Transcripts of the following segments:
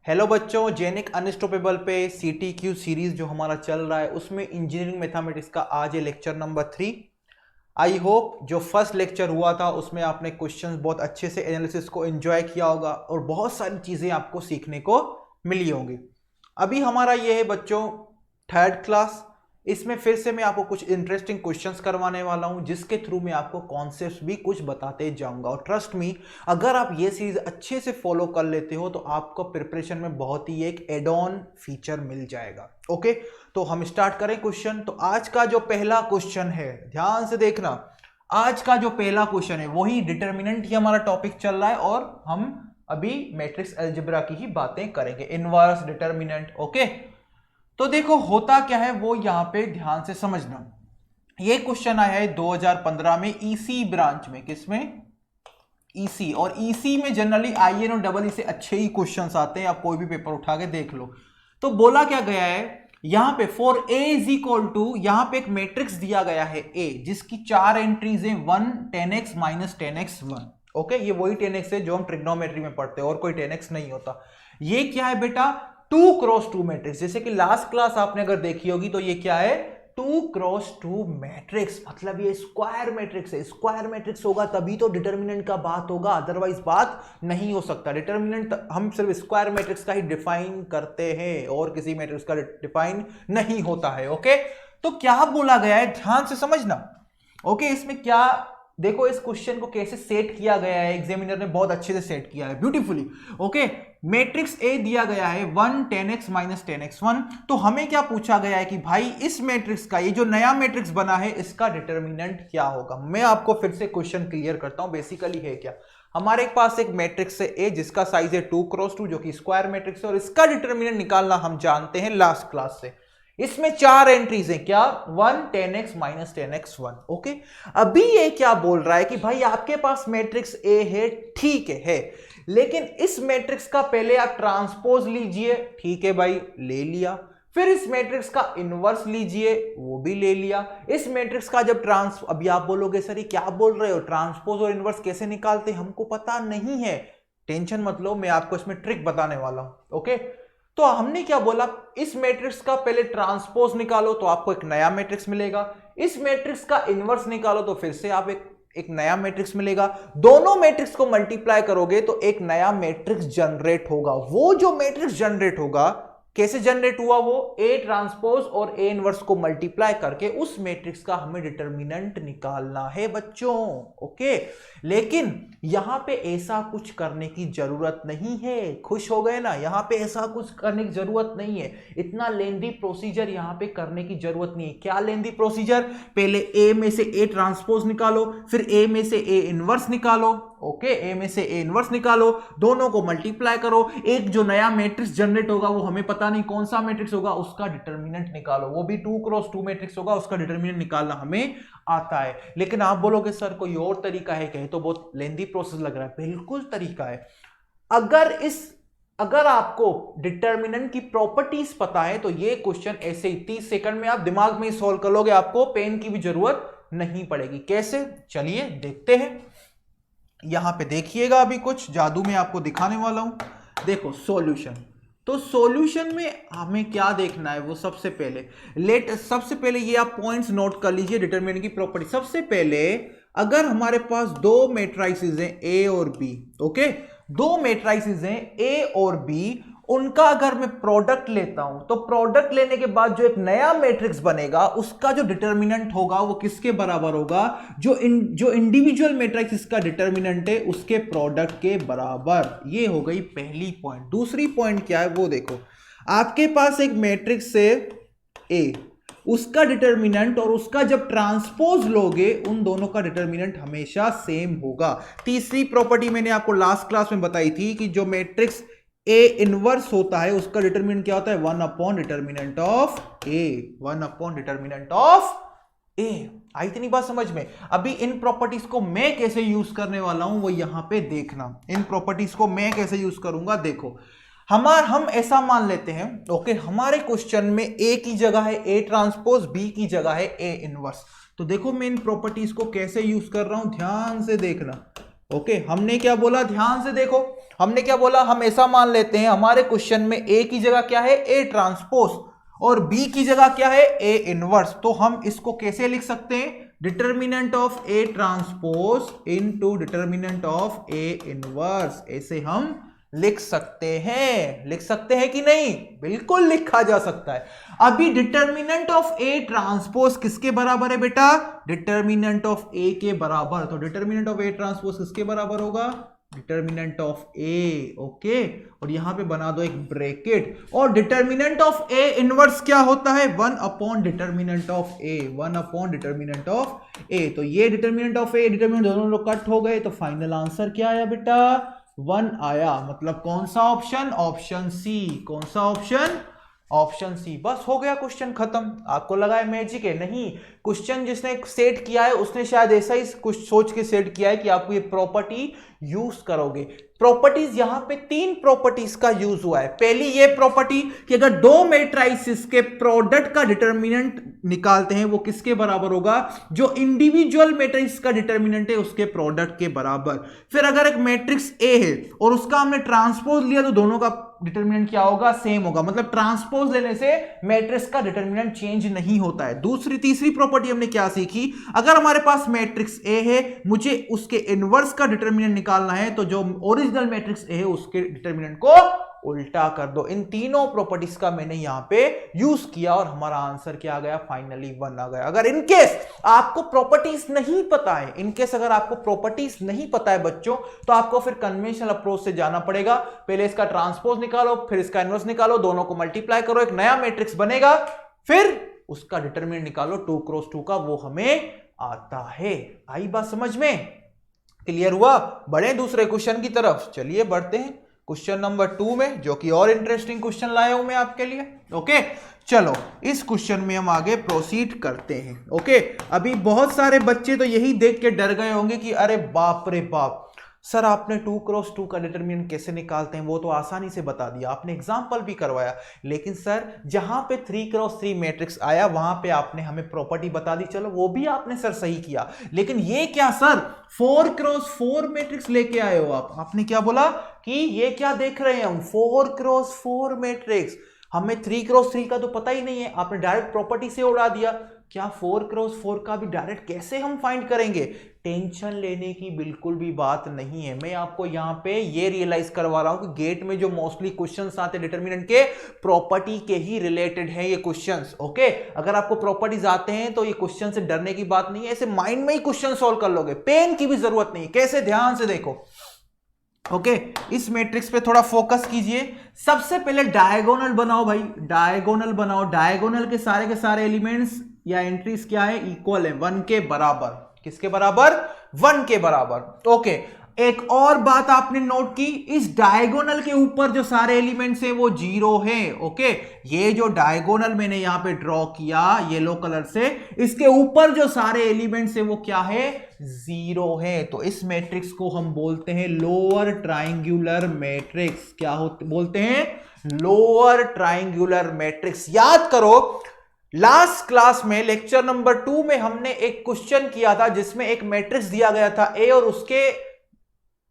Hello बच्चों, genic unstoppable पे CTQ series जो हमारा चल रहा है उसमें इंजीनियरिंग मैथमेटिक्स का आज है लेक्चर नंबर 3। आई होप जो फर्स्ट लेक्चर हुआ था उसमें आपने क्वेश्चंस बहुत अच्छे से एनालिसिस को एंजॉय किया होगा और बहुत सारी चीजें आपको सीखने को मिली होंगी। अभी हमारा ये है बच्चों थर्ड क्लास। इसमें फिर से मैं आपको कुछ इंटरेस्टिंग क्वेश्चंस करवाने वाला हूं जिसके थ्रू मैं आपको कॉन्सेप्ट्स भी कुछ बताते जाऊंगा। और ट्रस्ट मी, अगर आप ये सीरीज अच्छे से फॉलो कर लेते हो तो आपको प्रिपरेशन में बहुत ही एक एड ऑन फीचर मिल जाएगा। ओके, तो हम स्टार्ट करें क्वेश्चन। तो आज का जो पहला क्वेश्चन है, ध्यान से देखना। आज का जो पहला क्वेश्चन है वही डिटर्मिनेंट ही हमारा टॉपिक चल रहा है और हम अभी मैट्रिक्स अलजेब्रा की ही बातें करेंगे, इनवर्स डिटर्मिनेंट। ओके, तो देखो होता क्या है वो यहां पे ध्यान से समझना। ये क्वेश्चन आया है 2015 में ईसी ब्रांच में। किसमें? ईसी। और ईसी में जनरली आईएन और डबल ई से अच्छे ही क्वेश्चंस आते हैं, आप कोई भी पेपर उठा के देख लो। तो बोला क्या गया है यहां पे, for A is equal to, यहां पे एक मैट्रिक्स दिया गया है ए जिसकी 4 एंट्रीज है 1 10x माइनस 10x 1। ओके, ये वही 10x है जो हम ट्रिग्नोमेट्री में पढ़ते हैं और कोई 10x नहीं होता। ये क्या है बेटा? 2 क्रॉस 2 मैट्रिक्स। जैसे कि लास्ट क्लास आपने अगर देखी होगी तो ये क्या है? 2 क्रॉस 2 मैट्रिक्स। मतलब ये स्क्वायर मैट्रिक्स है। स्क्वायर मैट्रिक्स होगा तभी तो डिटर्मिनेंट का बात होगा, अदरवाइज बात नहीं हो सकता। डिटर्मिनेंट हम सिर्फ स्क्वायर मैट्रिक्स का ही डिफाइन करते हैं और किसी मैट्रिक्स का डिफाइन नहीं होता है। ओके, तो क्या बोला गया है ध्यान से समझना। ओके, इसमें क्या देखो, इस क्वेश्चन को कैसे सेट किया गया है, एग्जामिनर ने बहुत अच्छे से सेट किया है, ब्यूटीफुली। ओके, मैट्रिक्स ए दिया गया है 1 10x माइनस 10x 1। तो हमें क्या पूछा गया है कि भाई इस मैट्रिक्स का, ये जो नया मैट्रिक्स बना है इसका डिटर्मिनेंट क्या होगा। मैं आपको फिर से क्वेश्चन क्लियर करता हूं। बेसिकली है क्या, हमारे पास एक मैट्रिक्स है ए जिसका साइज है 2 क्रॉस 2 जो कि स्क्वायर मैट्रिक्स है और इसका डिटर्मिनेंट निकालना हम जानते हैं लास्ट क्लास से। इसमें 4 एंट्रीज हैं, क्या? 1 10x माइनस 10x 1। ओके, अभी ये क्या बोल रहा है कि भाई आपके पास मैट्रिक्स ए है, ठीक है, लेकिन इस मैट्रिक्स का पहले आप ट्रांसपोज लीजिए। ठीक है भाई, ले लिया। फिर इस मैट्रिक्स का इनवर्स लीजिए, वो भी ले लिया। इस मैट्रिक्स का जब अभी आप बोलोगे सर ये क्या बोल रहे हो, ट्रांसपोज और इनवर्स कैसे निकालते, हमको पता नहीं है। टेंशन मत लो, मैं आपको इसमें ट्रिक बताने वाला हूं। ओके, तो हमने क्या बोला, इस मैट्रिक्स का पहले ट्रांसपोज निकालो तो आपको एक नया मैट्रिक्स मिलेगा। इस मैट्रिक्स का इनवर्स निकालो तो फिर से आप एक नया मैट्रिक्स मिलेगा। दोनों मैट्रिक्स को मल्टीप्लाई करोगे तो एक नया मैट्रिक्स जनरेट होगा। वो जो मैट्रिक्स जनरेट होगा, कैसे जनरेट हुआ वो? ए ट्रांसपोज और ए इनवर्स को मल्टीप्लाई करके उस मैट्रिक्स का हमें डिटर्मिनेंट निकालना है बच्चों। ओके, लेकिन यहां पे ऐसा कुछ करने की जरूरत नहीं है। खुश हो गए ना? यहां पे ऐसा कुछ करने की जरूरत नहीं है। इतना लेंदी प्रोसीजर यहां पे करने की जरूरत नहीं है। क्या लेंदी प्रोसीजर? पहले ए में से ए ट्रांसपोज निकालो, फिर ए में से ए इनवर्स निकालो। ओके, ए में से ए इनवर्स निकालो, दोनों को मल्टीप्लाई करो, एक जो नया मैट्रिक्स जनरेट होगा वो हमें पता नहीं कौन सा मैट्रिक्स होगा, उसका डिटर्मिनेंट निकालो। वो भी 2 क्रॉस 2 मैट्रिक्स होगा, उसका डिटर्मिनेंट निकालना हमें आता है। लेकिन आप बोलोगे सर कोई और तरीका है क्या? तो बहुत लेंदी प्रोसेस लग रहा है। बिल्कुल तरीका है। अगर आपको डिटर्मिनेंट की प्रॉपर्टीज पता है तो ये क्वेश्चन ऐसे ही 30 सेकंड में आप दिमाग में ही सॉल्व कर लोगे, आपको पेन की भी जरूरत नहीं पड़ेगी। कैसे? चलिए देखते हैं। यहां पे देखिएगा, अभी कुछ जादू में आपको दिखाने वाला हूं। देखो सॉल्यूशन। तो सॉल्यूशन में हमें क्या देखना है वो सबसे पहले ये आप पॉइंट्स नोट कर लीजिए डिटरमिनेंट की प्रॉपर्टी। सबसे पहले अगर हमारे पास दो मैट्रिसेस हैं ए और बी, ओके, दो मैट्रिसेस हैं ए और बी, उनका अगर मैं प्रोडक्ट लेता हूं तो प्रोडक्ट लेने के बाद जो एक नया मैट्रिक्स बनेगा उसका जो डिटर्मिनेंट होगा वो किसके बराबर होगा? जो इंडिविजुअल मैट्रिक्स का डिटर्मिनेंट है उसके प्रोडक्ट के बराबर। ये हो गई पहली पॉइंट। दूसरी पॉइंट क्या है वो देखो, आपके पास एक मैट्रिक्स है ए, उसका डिटर्मिनेंट और उसका जब ट्रांसपोज लोगे उन दोनों का डिटर्मिनेंट हमेशा सेम होगा। तीसरी प्रॉपर्टी मैंने आपको लास्ट क्लास में बताई थी कि जो मैट्रिक्स ए इनवर्स होता है उसका डिटर्मिनेंट क्या होता है? 1 upon determinant of A. 1 upon determinant of A. आई इतनी बात समझ में? अभी इन प्रॉपर्टीज को मैं कैसे यूज करने वाला हूं वो यहां पे देखना। इन प्रॉपर्टीज को मैं कैसे यूज करूंगा देखो। हम ऐसा मान लेते हैं, ओके, हमारे क्वेश्चन में ए की जगह है ए ट्रांसपोज, बी की जगह है ए इनवर्स। तो देखो मैं इन प्रॉपर्टीज को कैसे यूज कर रहा हूं, ध्यान से देखना। ओके, हमने क्या बोला, ध्यान से देखो, हमने क्या बोला, हम ऐसा मान लेते हैं हमारे क्वेश्चन में ए की जगह क्या है, ए ट्रांसपोज, और बी की जगह क्या है, ए इनवर्स। तो हम इसको कैसे लिख सकते हैं, determinant of A transpose into determinant of A inverse, ऐसे हम लिख सकते हैं। लिख सकते हैं कि नहीं, बिल्कुल लिखा जा सकता है। अभी डिटर्मिनेंट ऑफ ए ट्रांसपोज किसके बराबर है बेटा, डिटर्मिनेंट ऑफ ए के बराबर। तो डिटर्मिनेंट ऑफ ए ट्रांसपोज किसके बराबर होगा, डिटर्मिनेंट ऑफ ए। ओके, और यहां पे बना दो एक ब्रैकेट, और डिटर्मिनेंट ऑफ ए इनवर्स क्या होता है, 1 upon determinant of A, 1 upon determinant of A. तो ये डिटर्मिनेंट ऑफ ए डिटर्मिनेंट दोनों लोग कट हो गए, तो फाइनल आंसर क्या आया बेटा, 1 आया। मतलब कौन सा ऑप्शन, ऑप्शन सी। कौन सा ऑप्शन, ऑप्शन सी। बस हो गया, क्वेश्चन खत्म। आपको लगा है मैजिक है, नहीं, क्वेश्चन जिसने सेट किया है उसने शायद ऐसा ही कुछ सोच के सेट किया है कि आपको ये प्रॉपर्टी यूज करोगे। प्रॉपर्टीज, यहां पे 3 प्रॉपर्टीज का यूज हुआ है। पहली ये प्रॉपर्टी कि अगर 2 मैट्रिसेस के प्रोडक्ट का डिटर्मिनेंट निकालते हैं वो किसके बराबर होगा, जो इंडिविजुअल मैट्रिक्स का डिटर्मिनेंट है उसके प्रोडक्ट के बराबर। फिर अगर एक मैट्रिक्स ए है और उसका हमने ट्रांसपोज लिया तो दोनों का डिटर्मिनेंट क्या होगा, सेम होगा। मतलब ट्रांसपोज लेने से मैट्रिक्स का डिटर्मिनेंट चेंज नहीं होता है। तीसरी प्रॉपर्टी हमने क्या सीखी, अगर हमारे पास मैट्रिक्स ए है, मुझे उसके इनवर्स का डिटर्मिनेंट निकालना है, तो जो ओरिजिनल मैट्रिक्स ए है उसके डिटर्मिनेंट को उल्टा कर दो। इन तीनों प्रॉपर्टीज का मैंने यहां पे यूज किया और हमारा आंसर क्या आ गया, फाइनली 1 आ गया। अगर इनकेस आपको प्रॉपर्टीज नहीं पता है, इनकेस अगर आपको प्रॉपर्टीज नहीं पता है बच्चों, तो आपको फिर कन्वेंशनल अप्रोच से जाना पड़ेगा। पहले इसका ट्रांसपोज निकालो, फिर इसका इनवर्स निकालो, दोनों को मल्टीप्लाई करो, एक नया मैट्रिक्स बनेगा, फिर उसका डिटरमिनेंट निकालो 2 क्रॉस 2 का, वो हमें आता है। आई बात समझ में, क्लियर हुआ। बढ़े दूसरे क्वेश्चन की तरफ, चलिए बढ़ते हैं क्वेश्चन नंबर 2 में, जो कि और इंटरेस्टिंग क्वेश्चन लाया हूं मैं आपके लिए। ओके, चलो इस क्वेश्चन में हम आगे प्रोसीड करते हैं। ओके, अभी बहुत सारे बच्चे तो यही देख के डर गए होंगे कि अरे बाप रे बाप सर, आपने 2 क्रॉस 2 का डिटरमिनेंट कैसे निकालते हैं, वो तो आसानी से बता दिया, आपने एग्जांपल भी करवाया, लेकिन सर जहां पे 3 क्रॉस 3 मैट्रिक्स आया वहां पे आपने हमें प्रॉपर्टी बता दी। चलो वो भी आपने सर सही किया, लेकिन ये क्या सर 4 क्रॉस 4 मैट्रिक्स लेके आए हो आप। आपने क्या बोला कि ये क्या देख रहे हैं हम, 4 क्रॉस 4 मैट्रिक्स, हमें 3 क्रॉस 3 का तो पता ही नहीं है, आपने डायरेक्ट प्रॉपर्टी से उड़ा दिया। क्या 4 क्रॉस 4 का भी डायरेक्ट कैसे हम फाइंड करेंगे, टेंशन लेने की बिल्कुल भी बात नहीं है। मैं आपको यहां पे ये रियलाइज करवा रहा हूं कि गेट में जो मोस्टली क्वेश्चंस आते हैं डिटरमिनेंट के, प्रॉपर्टी के ही रिलेटेड है ये क्वेश्चंस। ओके, अगर आपको प्रॉपर्टीज आते हैं तो ये क्वेश्चन से डरने की बात नहीं है, ऐसे माइंड में ही क्वेश्चन सॉल्व कर लोगे, पेन की भी जरूरत नहीं। कैसे, ध्यान से देखो। ओके, इस मैट्रिक्स पे थोड़ा फोकस कीजिए। सबसे पहले डायगोनल बनाओ भाई, डायगोनल बनाओ। डायगोनल के सारे एलिमेंट्स या एंट्रीज क्या है, इक्वल है, 1 के बराबर। किसके बराबर, 1 के बराबर। ओके, एक और बात आपने नोट की, इस डायगोनल के ऊपर जो सारे एलिमेंट्स हैं वो 0 हैं। ओके, ये जो डायगोनल मैंने यहां पे ड्रॉ किया येलो कलर से, इसके ऊपर जो सारे एलिमेंट्स हैं वो क्या है, 0 है। तो इस मैट्रिक्स को हम बोलते हैं लोअर ट्राइंगुलर मैट्रिक्स। क्या बोलते हैं, लोअर ट्राइंगुलर मैट्रिक्स। याद करो, लास्ट क्लास में लेक्चर नंबर 2 में हमने एक क्वेश्चन किया था जिसमें एक मैट्रिक्स दिया गया था ए और उसके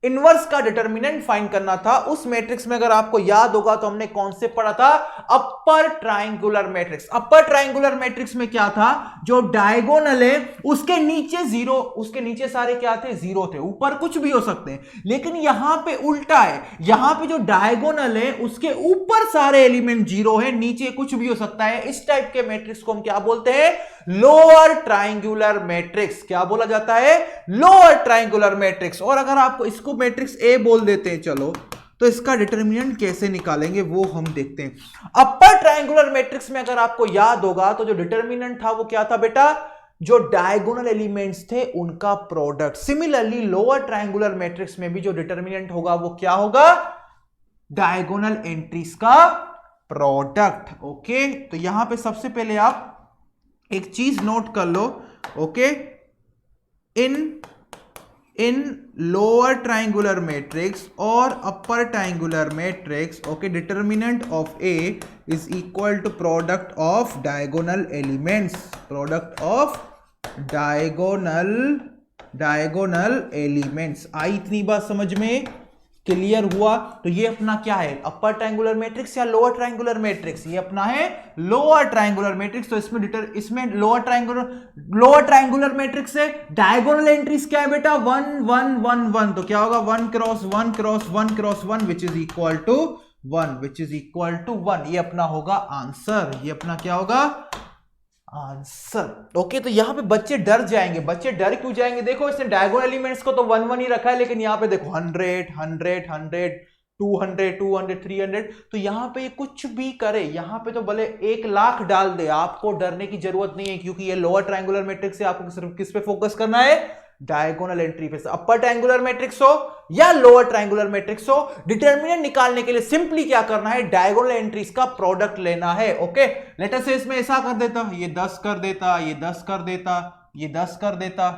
इनवर्स का डिटरमिनेंट फाइंड करना था। उस मैट्रिक्स में अगर आपको याद होगा तो हमने कौन से पढ़ा था, अपर ट्राइंगुलर मैट्रिक्स। अपर ट्राइंगुलर मैट्रिक्स में क्या था, जो डायगोनल है उसके नीचे 0, उसके नीचे सारे क्या थे, 0 थे, ऊपर कुछ भी हो सकते हैं। लेकिन यहां पे उल्टा है, यहां पे जो डायगोनल है उसके ऊपर सारे एलिमेंट 0 है, नीचे कुछ भी हो सकता है। इस टाइप के मैट्रिक्स को हम क्या बोलते हैं, लोअर ट्राइंगुलर मैट्रिक्स। क्या बोला जाता है, लोअर ट्राइंगुलर मैट्रिक्स। और अगर आपको इसको मैट्रिक्स ए बोल देते हैं, चलो तो इसका डिटरमिनेंट कैसे निकालेंगे वो हम देखते हैं। अपर ट्राइंगुलर मैट्रिक्स में अगर आपको याद होगा तो जो डिटरमिनेंट था वो क्या था बेटा, जो डायगोनल एलिमेंट्स थे उनका product. Similarly lower triangular matrix में भी जो डिटरमिनेंट होगा वो क्या होगा, डायगोनल एंट्रीज का प्रोडक्ट। ओके, तो यहां पे सबसे पहले आप एक चीज नोट कर लो। Okay, in lower triangular matrix और upper triangular matrix, okay, determinant of A is equal to product of diagonal elements, product of diagonal diagonal elements. आई इतनी बात समझ में? क्लियर हुआ? तो ये अपना क्या है, अपर ट्रायंगुलर मैट्रिक्स या लोअर ट्रायंगुलर मैट्रिक्स? ये अपना है लोअर ट्रायंगुलर मैट्रिक्स। तो इसमें लोअर ट्रायंगुलर मैट्रिक्स से डायगोनल एंट्रीज क्या है बेटा, 1 1 1 1। तो क्या होगा, 1 cross 1 cross 1 cross 1 which is equal to 1, which is equal to 1। ये अपना होगा आंसर, ये अपना क्या होगा, आंसर। ओके, तो यहां पे बच्चे डर जाएंगे। बच्चे डर क्यों जाएंगे? देखो इसने डायगोनल एलिमेंट्स को तो 1 1 ही रखा है, लेकिन यहां पे देखो 100 100 100 200 200 300। तो यहां पे ये कुछ भी करे, यहां पे तो भले 1,00,000 डाल दे, आपको डरने की जरूरत नहीं है, क्योंकि ये लोअर ट्रायंगुलर मैट्रिक्स से आपको सिर्फ किस पे फोकस करना है, डायगोनल एंट्री पे। अपर ट्रायंगुलर मैट्रिक्स हो या लोअर ट्रायंगुलर मैट्रिक्स हो, डिटरमिनेंट निकालने के लिए सिंपली क्या करना है, डायगोनल एंट्रीज का प्रोडक्ट लेना है। ओके, लेट अस से इसमें ऐसा कर देता, ये 10 कर देता, ये 10 कर देता, ये 10 कर देता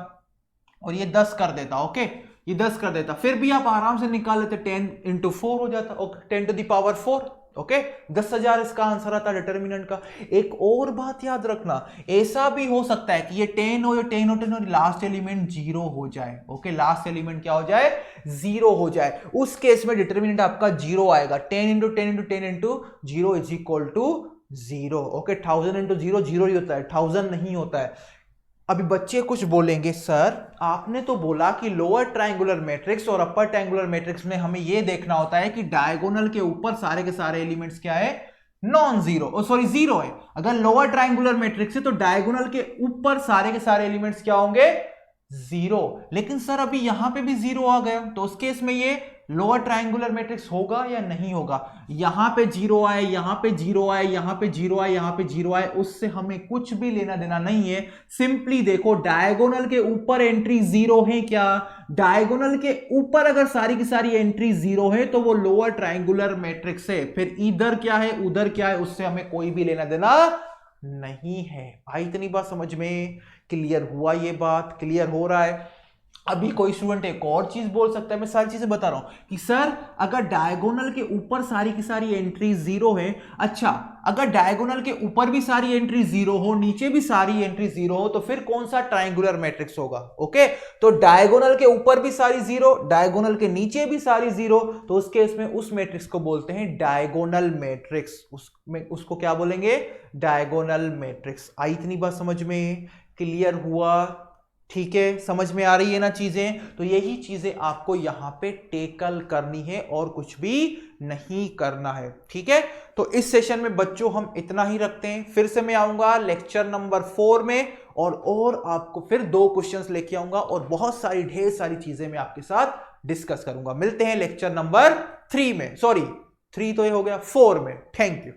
और ये 10 कर देता। ओके, ये 10 कर देता, फिर भी आप आराम से निकाल लेते, 10 into 4 हो जाता। Okay, 10 to the power 4। Okay, 10,000 इसका आंसर आता डिटर्मिनेंट का। एक और बात याद रखना, ऐसा भी हो सकता है कि ये 10 हो, 10 हो, 10 हो, लास्ट एलिमेंट 0 हो जाए। ओके, लास्ट एलिमेंट क्या हो जाए, 0 हो जाए। उस केस में डिटर्मिनेंट आपका 0 आएगा। 10 into 10 into 10 into 0 is equal to 0। Okay, 1000 into 0 0 ही होता है, 1000 नहीं होता है। अभी बच्चे कुछ बोलेंगे, सर आपने तो बोला कि लोअर ट्रायंगुलर मैट्रिक्स और अपर ट्रायंगुलर मैट्रिक्स में हमें यह देखना होता है कि डायगोनल के ऊपर सारे के सारे एलिमेंट्स क्या है, नॉन जीरो, सॉरी जीरो है। अगर लोअर ट्रायंगुलर मैट्रिक्स है तो डायगोनल के ऊपर सारे के सारे एलिमेंट्स क्या होंगे, 0। लेकिन सर अभी यहां पे भी 0 आ गया, तो उस केस में ये लोअर ट्रायंगुलर मैट्रिक्स होगा या नहीं होगा? यहां पे 0 आए, यहां पे 0 आए, यहां पे 0 आए, यहां पे 0 आए, उससे हमें कुछ भी लेना देना नहीं है। सिंपली देखो, डायगोनल के ऊपर एंट्री 0 है क्या? डायगोनल के ऊपर अगर सारी की सारी एंट्री 0 है तो वो लोअर ट्रायंगुलर मैट्रिक्स है। फिर इधर क्या है, उधर क्या है, उससे हमें कोई भी लेना देना नहीं है। भाई इतनी बात समझ में? क्लियर हुआ? ये बात क्लियर हो रहा है? अभी कोई स्टूडेंट एक और चीज बोल सकता है, मैं सारी चीजें बता रहा हूं कि सर अगर डायगोनल के ऊपर सारी की सारी एंट्री 0 है, अच्छा अगर डायगोनल के ऊपर भी सारी एंट्री 0 हो, नीचे भी सारी एंट्री 0 हो, तो फिर कौन सा ट्रायंगुलर मैट्रिक्स होगा? ओके, तो डायगोनल के ऊपर भी सारी 0, डायगोनल के नीचे भी सारी 0, तो उस केस में उस मैट्रिक्स को बोलते हैं डायगोनल मैट्रिक्स। उसको क्या बोलेंगे, डायगोनल मैट्रिक्स। आई इतनी बात समझ में? क्लियर हुआ? ठीक है, समझ में आ रही है ना चीजें? तो यही चीजें आपको यहां पे टेकल करनी है और कुछ भी नहीं करना है। ठीक है, तो इस सेशन में बच्चों हम इतना ही रखते हैं। फिर से मैं आऊंगा लेक्चर नंबर 4 में और आपको फिर 2 क्वेश्चंस लेके आऊंगा और बहुत सारी ढेर सारी चीजें मैं आपके साथ डिस्कस करूंगा। मिलते हैं लेक्चर नंबर 3 में, सॉरी 3 तो ये हो गया, 4 में। Thank you.